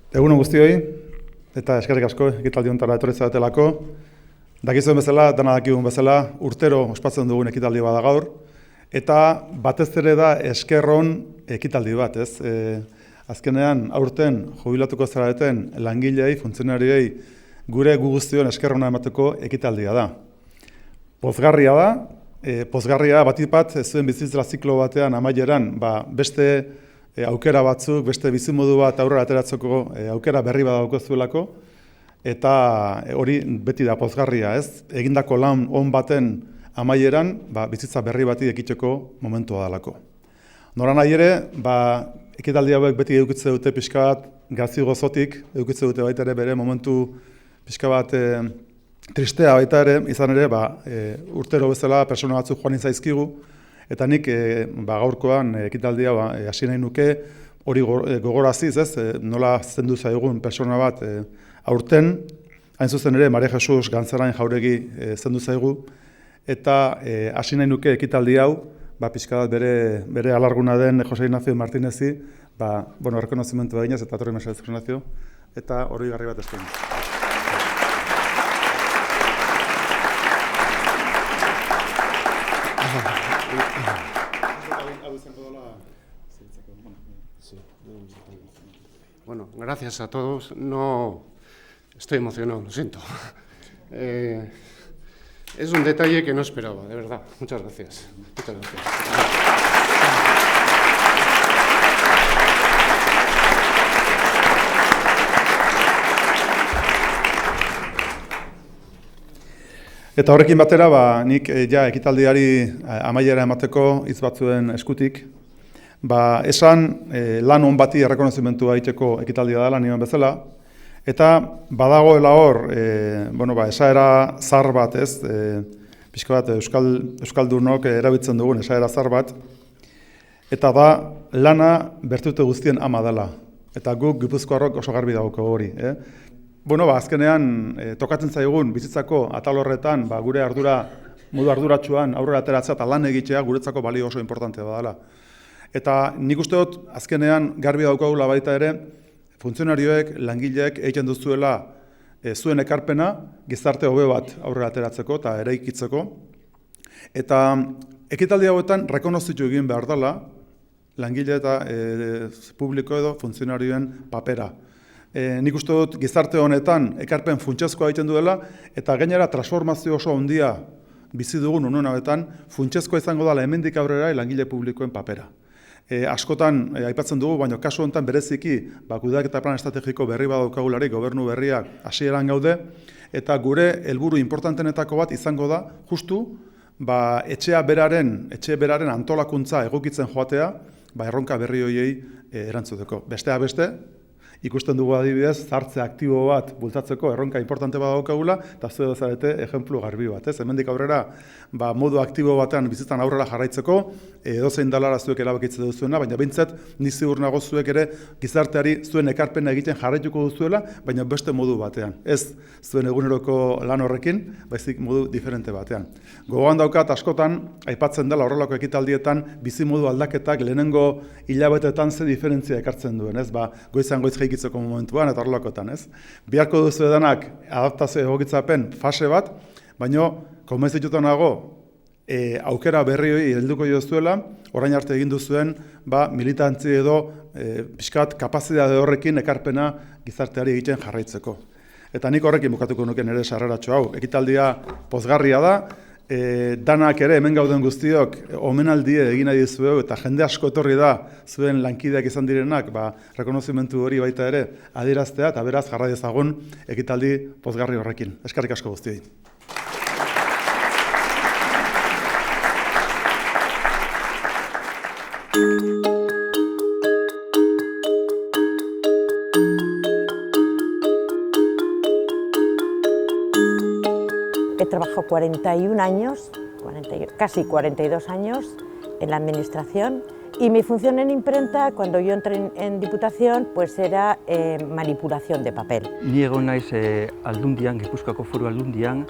Egun on guztioi, eta eskerrik asko ekitaldi hontara etorri zaretelako. Dakizuen bezala, dana dakigun bezala, urtero ospatzen dugun ekitaldi bada gaur, eta batez ere da eskerron ekitaldi bat, ez? Azkenean, aurten jubilatuko zareten langilei, funtzionariei, gure gu guztion eskerrona emateko ekitaldia da. Pozgarria da, pozgarria batik bat zuen bizitzera ziklo batean amaieran, beste aukera batzuk, beste bizimodu bat aurrera ateratzeko aukera berri bat daukazuelako, eta hori beti da pozgarria, ez? Egindako lan on baten amaieran, bizitza berri bati ekiteko momentua dalako. Nora nahi ere, ekitaldi hauek beti edukitze dute pixka bat gazi gozotik, edukitze dute baita ere bere momentu pixka bat tristea baita ere, izan ere, urtero bezala persona batzuk joan zaizkigu, eta nik gaurkoan ekitaldia hasi nahi nuke hori gogoraziz, ez? Nola zendu zaigun persona bat aurten, hain zuzen ere Maria Jesus Gantzarain jauregi zendu zaigu, eta hasi nahi nuke ekitaldi hau, pixka bat bere alarguna den Jose Ignacio Martinezi, errekonozimentu eginez, eta torri mesedez Jose Ignacio, eta hori garri bat eskaini. Bueno, gracias a todos. No estoy emocionado, lo siento. Es un detalle que no esperaba, de verdad. Muchas gracias. Muchas gracias. Eta horrekin batera, nik ekitaldiari amaiera emateko hitz batzuen eskutik, esan lan on bati errekonozimentua egiteko ekitaldia dela nioen bezala, eta badagoela hor, esaera zahar bat, ez, pixka bat euskaldunok erabiltzen dugun esaera zahar bat, eta da lana bertute guztien ama dela, eta guk gipuzkoarrok oso garbi dauko hori. Azkenean tokatzen zaigun bizitzako atal horretan, gure modu arduratsuan aurrera ateratzea eta lan egitea guretzako balio oso importantea badala. Eta nik uste dut, azkenean garbi daukagula baita ere, funtzionarioek, langileek egiten duzuela zuen ekarpena gizarte hobe bat aurrera ateratzeko eta eraikitzeko. Eta ekitaldi hauetan rekonozitu egin behar dela langile eta publiko edo funtzionarioen papera. Nik uste dut gizarte honetan ekarpen funtsezkoa egiten duela eta gainera transformazio oso handia bizi dugun unen hauetan funtsezkoa izango dela hemendik aurrera langile publikoen papera. Askotan aipatzen dugu, baina kasu honetan bereziki kudeaketa plan estrategiko berri badaukagularik gobernu berriak hasieran gaude, eta gure helburu importantenetako bat izango da justu etxe beraren antolakuntza egokitzen joatea, erronka berri horiei erantzuteko. Besteak beste, ikusten dugu adibidez, zartze aktibo bat bultatzeko erronka importante bat daukagula, eta zuen zarete ejemplu garbi bat. Hemendik aurrera, modu aktibo batean bizitzan aurrera jarraitzeko, edozein dalara zuek erabakitzen duzuena, baina behintzat, ni ziur nago zuek ere gizarteari zuen ekarpena egiten jarraituko duzuela, baina beste modu batean. Ez zuen eguneroko lan horrekin, baizik modu diferente batean. Gogoan daukat askotan, aipatzen dela horrelako ekitaldietan, bizi modu aldaketak lehenengo hilabetetan ze diferentzia ekartzen duen, ez? Goizan goiz ikitzeko momentuan eta horrelakotan, ez? Biharko duzu edanak adaptazio egokitzapen fase bat, baina konbentzituta nago aukera berri hori helduko jozuela, orain arte egin duzuen militantzi edo pixkat kapazitate horrekin ekarpena gizarteari egiten jarraitzeko. Eta nik horrekin bukatuko nuke nire sarreratxo hau. Ekitaldia pozgarria da, danak ere hemen gauden guztiok omenaldie egin nahi dizuegu eta jende asko etorri da zuen lankideak izan direnak rekonozimentu hori baita ere adieraztea eta beraz jarrai dezagun ekitaldi pozgarri horrekin. Eskerrik asko guztioi. He trabajado 41 años, casi 42 años en la administración y mi función en imprenta cuando yo entré en Diputación pues era manipulación de papel. Ni egon naiz Aldundian, Gipuzkoako Foru Aldundian,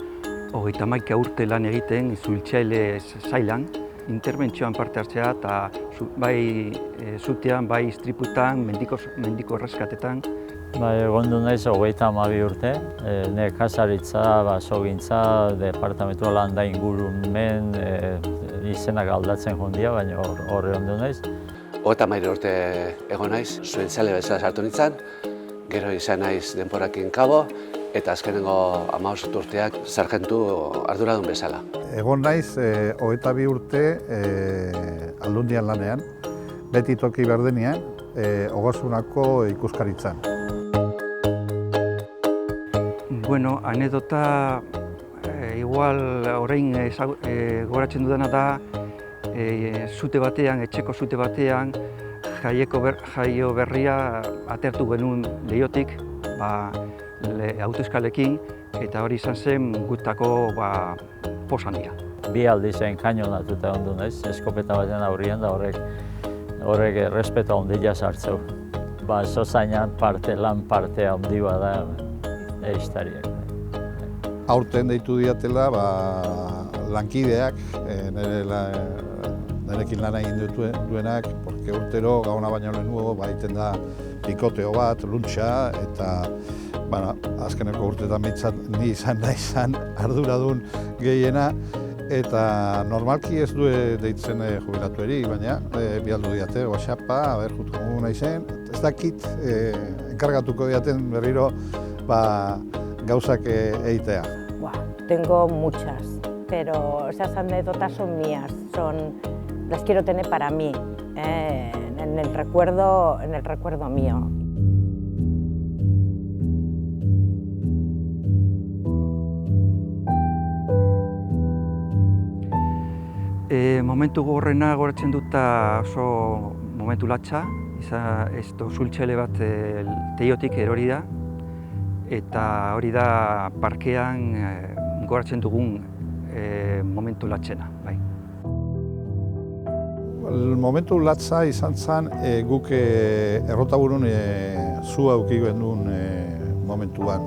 31 urte lan egiten zuhiltzaile sailan interbentzioan parte hartzea eta bai zutean, bai istriputan, mendiko erreskatetan. Egondu naiz 32 urte, nekazaritza, basogintza, departamentu landa ingurumen, izenak aldatzen jondia, baina horre ondu naiz. 33 urte egon naiz, zuentzale bezala sartu nintzen, gero izan naiz denporakin kabo, eta azkenengo 15 urteak sargentu arduradun bezala. Egon naiz 22 urte Aldundian lanean, beti toki berdenean, Ogasunako ikuskaritzan. Bueno, anedota igual orain goratzen dudana da zute batean, etxeko zute batean, jaio berria atertu genuen Leiotik, autoeskalekin, eta hori izan zen gutako poz handia. Bi aldizen kainonatuta ondu naiz, eskopeta baten aurrian da horrek errespeta handia sartzeu. Zozainan lan parte handi bada ehiztariak. Aurten deitu diatela lankideak, nirekin lana egin duenak, porque urtero gauna baino lehenugo egiten da pikoteo bat, luntxa, eta azkeneko urteetan behintzat ni izan naizan arduradun gehiena, eta normalki ez du deitzen jubilatu eri, baina bialdu diate, WhatsAppa, jutuko naizen, ez dakit enkargatuko diaten berriro gauzak egitea. Tengo muchas, pero esas anécdotas son mías, las quiero tener para mí, en el recuerdo mío. Momentu gogorrena goratzen dut oso momentu latza, zultxele bat Teiotik erori da, eta hori da parkean goratzen dugun momentu latzena. Momentu latza izan zen guk errotaburun zu auki genuen momentuan.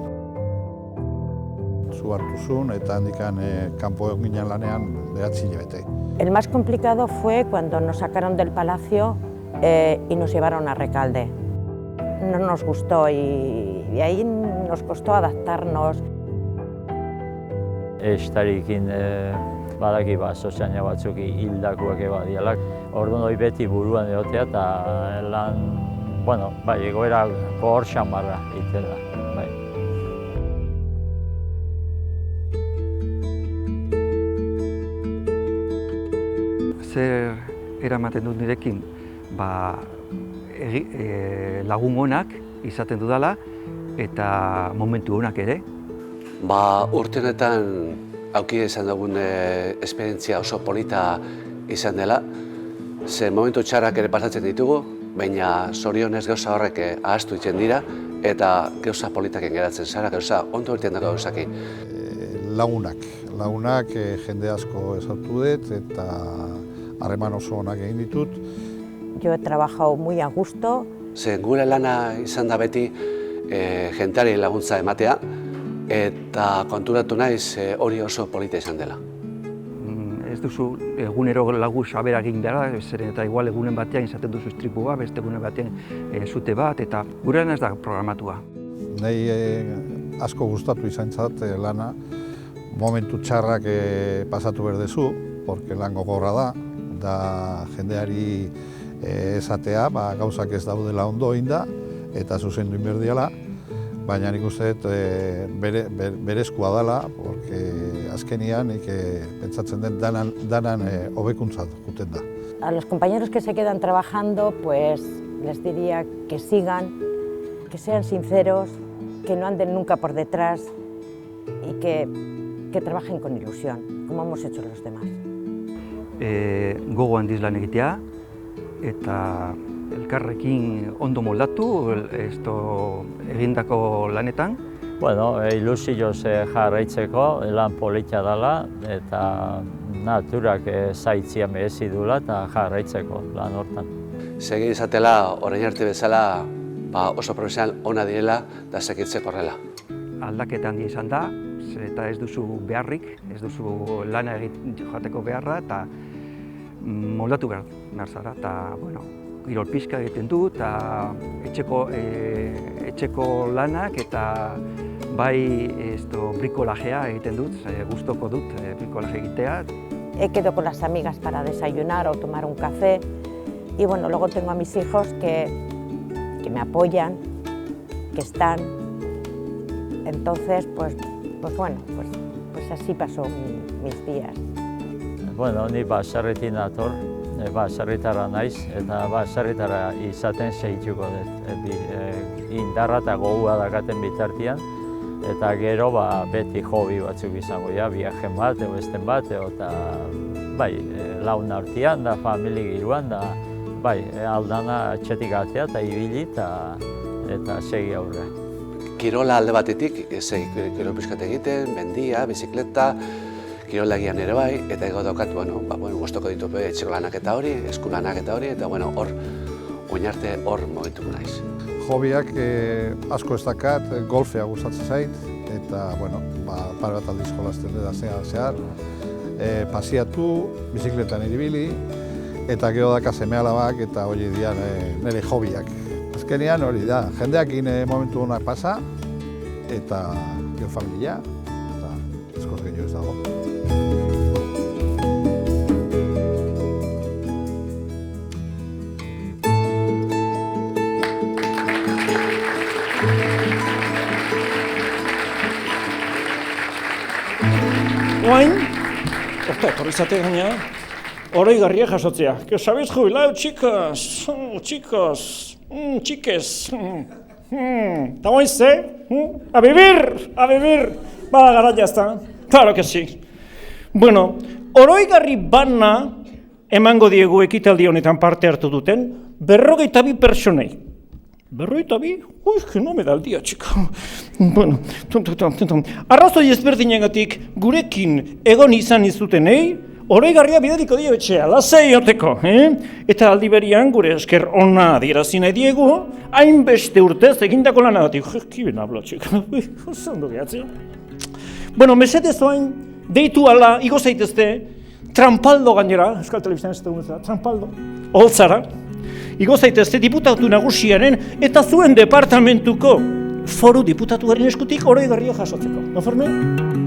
Zu hartu zuen eta handikan kanpo ginen lanean 9 hilabete. El más complicado fue cuando nos sacaron del palacio y nos llevaron a Recalde. No nos gustó y ahí nos costó adaptarnos. Ehiztarikin badaki soziaina batzuk hildakoak badialak. Orduan hori beti buruan egotea eta egoera gogor xamarra egiten da. Zer eramaten dut nirekin, lagun onak izaten dudala eta momentu onak ere. Urtenetan auki izan dugun esperientzia oso polita izan dela. Ze momentu txarrak ere pasatzen ditugu, baina zorionez gauza horrek ahaztu itzen dira eta gauza politaken geratzen zara, gauza ondo irten dago gauzaki. Lagunak jende asko ezautu dut eta harreman oso onak egin ditut. Yo he trabajado muy a gusto. Gure lana izan da beti jenteari laguntza ematea eta konturatu naiz hori oso polita izan dela. Ez duzu egunero lagu sabera egin behar, zeren eta igual egunen batean izaten duzu istripu bat, beste egunen batean zute bat, eta gure lana ez da programatua. Nei asko gustatu izan zat lana, momentu txarrak pasatu berdezu, porque lan gogorra da jendeari esatea, gauzak ez daudela ondo inda, eta zuzendu inberdiala, baina nik uste berezkoa dela, porque azkenian pentsatzen den danan hobekuntza juten da. A los compañeros que se quedan trabajando, pues les diría que sigan, que sean sinceros, que no anden nunca por detrás y que trabajen con ilusión, como hemos hecho los demás. Gogo handiz lan egitea eta elkarrekin ondo moldatu egindako lanetan. Ilusioz jarraitzeko lan polita dela eta naturak zaitzia merezi duela eta jarraitzeko lan hortan. Segi izatela orain arte bezala oso profesional ona direla da segitzeko horrela. Aldaketa handia izan da, eta ez duzu beharrik, ez duzu lana joateko beharra, eta moldatu behar zara, eta, bueno, kirol pixka egiten du, eta etxeko lanak eta bai brikolajea egiten dut, gustoko dut brikolaje egitea. Quedo con las amigas para desayunar o tomar un café y bueno, luego tengo a mis hijos que me apoyan, que están, entonces pues así pasó mis días. Bueno, ni baserritik nator, baserritara naiz, eta baserritara izaten segituko dut. Indarra eta gogua dakaten bitartean, eta gero beti hobi batzuk izango dira, viajen bat, esten bat, eta bai, laun artean da, famili giroan da, bai, aldana txetik atea eta ibili eta segi aurre. Kirola alde batetik, kirol pixkat egiten, mendia, bizikleta, kirolagian ere bai, eta ego daukat, gustoko ditu etxeko lanak eta hori, eskulanak eta hori, eta hor, oinarte hor mogituko naiz. Hobiak asko ez dakat, golfea gustatzen zait, eta, pare bat aldiz jolasten dut zehar, pasiatu, bizikletan iribili, eta gero daka seme-alabak eta hori dian nire hobiak. Azkenean hori da, jendeakin momentu honak pasa, eta gero familia, eta eskoz gehiago ez dago. Oain, etorri zate gaina, oroigarria jasotzea. Que sabéis jubilado, chicas, chicos, chiques. ¿Está oain ze? A vivir, bada garaia ezta. Claro que sí. Bueno, oroigarri bana emango diegu ekitaldi honetan parte hartu duten 52 pertsonei. 52? Ui, que no me da el día, chica. Bueno, arrazoi ezberdinagatik gurekin egon izan izutenei, oroigarria bidaliko dio etxea, lasei oteko, Eta aldi berian gure esker ona adierazi nahi diegu, hainbeste urtez egindako lanagatik. Kiben habla, chica. Ondo gehatzea. Bueno, mesedez oain, deitu ala, igo zaitezte, Trampaldo gainera, Euskal Telebistan ez da Trampaldo, Holtzara, igo zaitezte diputatu nagusiaren eta zuen departamentuko foru diputatuaren eskutik oroigarria jasotzeko. No, Fermin?